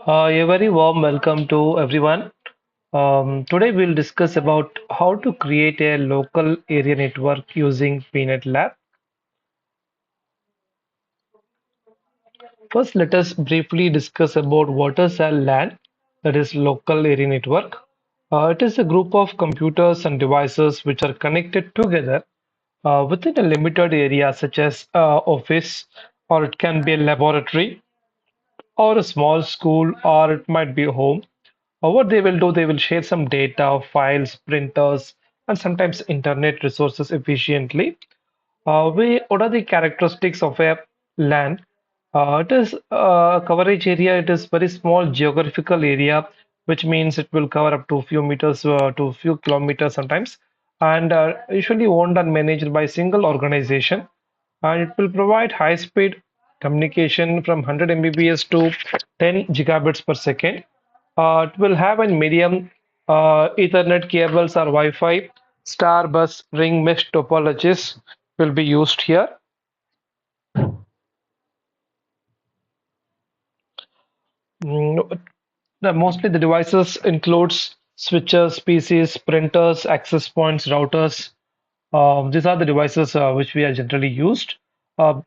A very warm welcome to everyone. Today we'll discuss about how to create a local area network using PNET Lab. First, let us briefly discuss about what is a LAN, that is local area network. It is a group of computers and devices which are connected together within a limited area such as office, or it can be a laboratory, or a small school, or it might be a home. What they will do, they will share some data, files, printers, and sometimes internet resources efficiently. What are the characteristics of a LAN? It is coverage area. It is very small geographical area, which means it will cover up to a few meters to a few kilometers sometimes, and usually owned and managed by a single organization. And it will provide high-speed communication from 100 Mbps to 10 gigabits per second. It will have a medium Ethernet cables or Wi-Fi. Star bus ring mesh topologies will be used here. Mm, Mostly the devices includes switches, PCs, printers, access points, routers. These are the devices which we are generally used. Uh,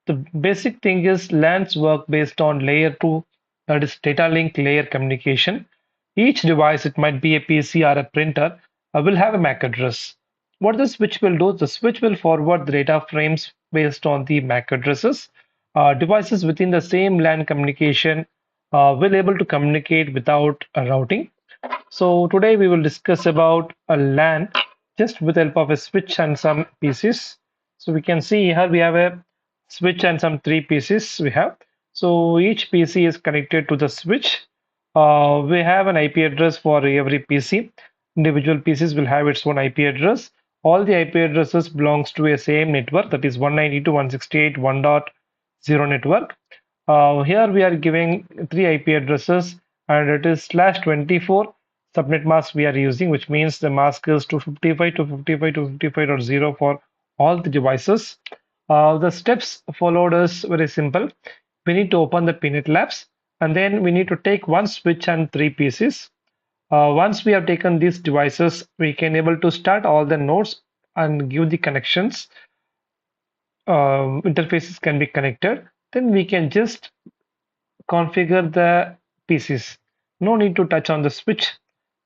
the basic thing is LANs work based on layer 2, that is data link layer communication. Each device, it might be a PC or a printer, will have a MAC address. What the switch will do, the switch will forward the data frames based on the MAC addresses. Devices within the same LAN communication will able to communicate without routing. So today we will discuss about a LAN just with the help of a switch and some PCs. So we can see here we have a switch and some three PCs we have. So each PC is connected to the switch. We have an IP address for every PC. Individual PCs will have its own IP address. All the IP addresses belongs to a same network, that is 192.168.1.0 network. Here we are giving three IP addresses, and it is /24 subnet mask we are using, which means the mask is 255, 255, 255.0 for all the devices. The steps followed is very simple. We need to open the PNET labs, and then we need to take one switch and three PCs. Once we have taken these devices, we can able to start all the nodes and give the connections. Interfaces can be connected. Then we can just configure the PCs. No need to touch on the switch,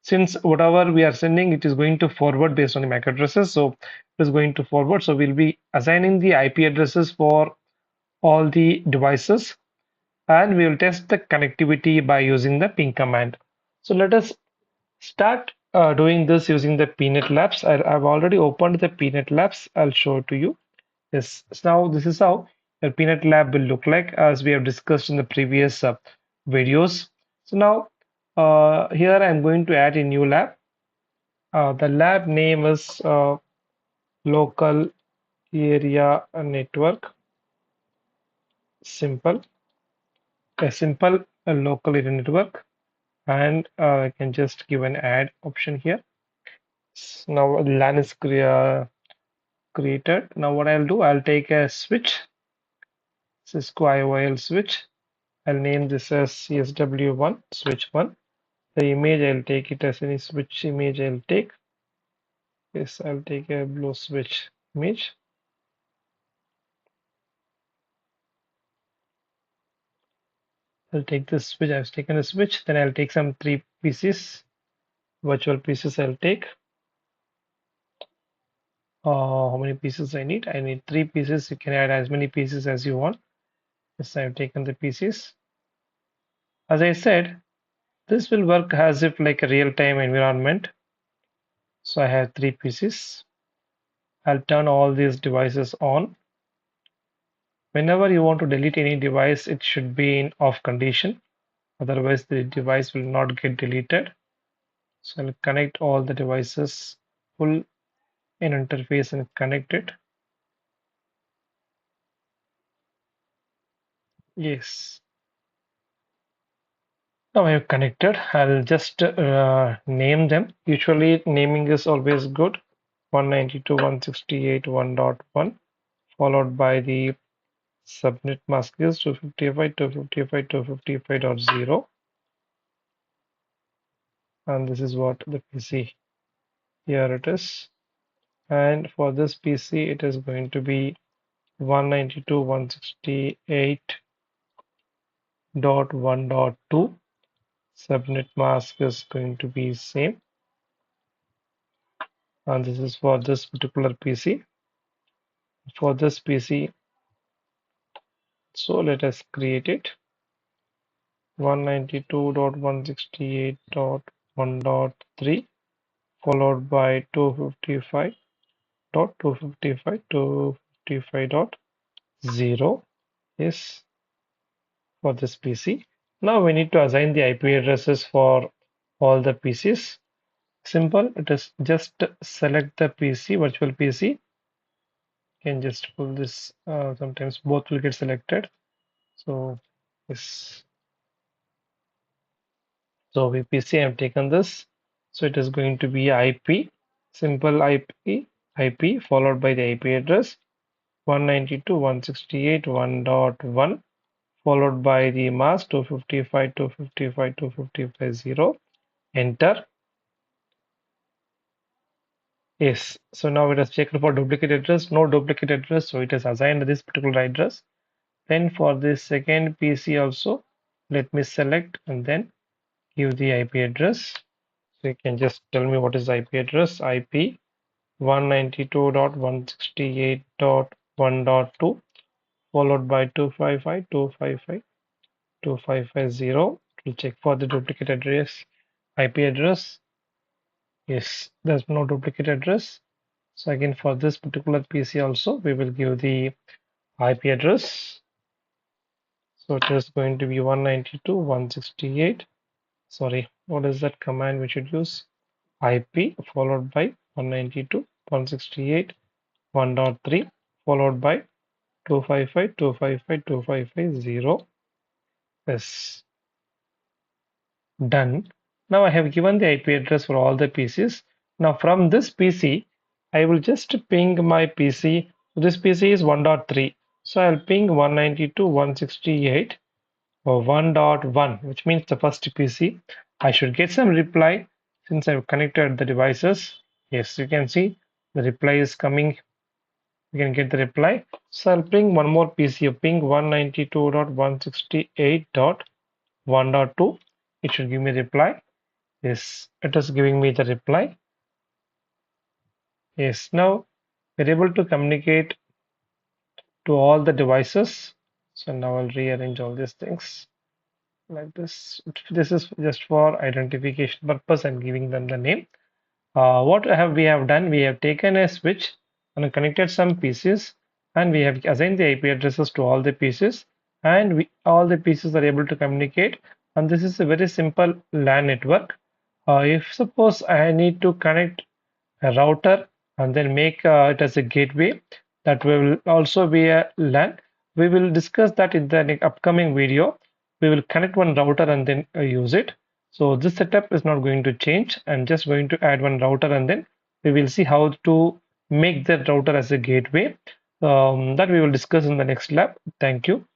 since whatever we are sending, it is going to forward based on the MAC addresses. So it is going to forward. So we'll be assigning the IP addresses for all the devices, and we will test the connectivity by using the ping command. So let us start doing this using the PNET labs. I've already opened the PNET labs. I'll show it to you. Yes, so now this is how your PNET lab will look like, as we have discussed in the previous videos. So now here I'm going to add a new lab. The lab name is local area network. Simple, a simple local area network, and I can just give an add option here. Now LAN is created. Now what I'll do, I'll take a switch, Cisco IOL switch. I'll name this as CSW1 switch 1. The image, I'll take it as any switch image I'll take. Yes, I'll take a blue switch image. I'll take this switch. I've taken a switch. Then I'll take some three pieces, virtual pieces I'll take. How many pieces I need? I need three pieces. You can add as many pieces as you want. Yes, I've taken the pieces. As I said, this will work as if like a real-time environment. So I have three pieces. I'll turn all these devices on. Whenever you want to delete any device, it should be in off condition. Otherwise, the device will not get deleted. So I'll connect all the devices, pull in interface and connect it. Yes. Now I have connected. I'll just name them. Usually naming is always good. 192.168.1.1 followed by the subnet mask is 255.255.255.0. and this is what the PC. Here it is. And for this PC, it is going to be 192.168.1.2. Subnet mask is going to be same, and this is for this particular PC. For this PC, so let us create it. 192.168.1.3 followed by 255.255.255.0 is for this PC. Now we need to assign the IP addresses for all the PCs. Simple, it is just select the PC, virtual PC. You can just pull this, sometimes both will get selected. So yes, so VPC, I have taken this. So it is going to be IP, simple IP followed by the IP address 192.168.1.1 followed by the mask 255.255.255.0. Enter. Yes. So now it has checked for duplicate address. No duplicate address. So it is assigned this particular address. Then for this second PC also, let me select and then give the IP address. So you can just tell me what is the IP address. IP 192.168.1.2 followed by 255.255.255.0. We'll check for the duplicate address. IP address. Yes, there's no duplicate address. So again, for this particular PC also, we will give the IP address. So it is going to be 192.168. Sorry, what is that command we should use? IP followed by 192.168.1.3 followed by 255.255.255.0 is done. Now I have given the IP address for all the PCs. Now from this PC, I will just ping my PC. This PC is 1.3. So I'll ping 192.168 or 1.1, which means the first PC. I should get some reply since I've connected the devices. Yes, you can see the reply is coming. You can get the reply. So I'll ping one more PC, ping 192.168.1.2. It should give me reply. Yes, it is giving me the reply. Yes, now we're able to communicate to all the devices. So now I'll rearrange all these things like this. This is just for identification purpose and giving them the name. What we have done, we have taken a switch and connected some pieces, and we have assigned the IP addresses to all the pieces, and all the pieces are able to communicate. And this is a very simple LAN network. If suppose I need to connect a router and then make it as a gateway, that will also be a LAN. We will discuss that in the upcoming video. We will connect one router and then use it. So this setup is not going to change. I'm just going to add one router and then we will see how to make that router as a gateway. That we will discuss in the next lab. Thank you.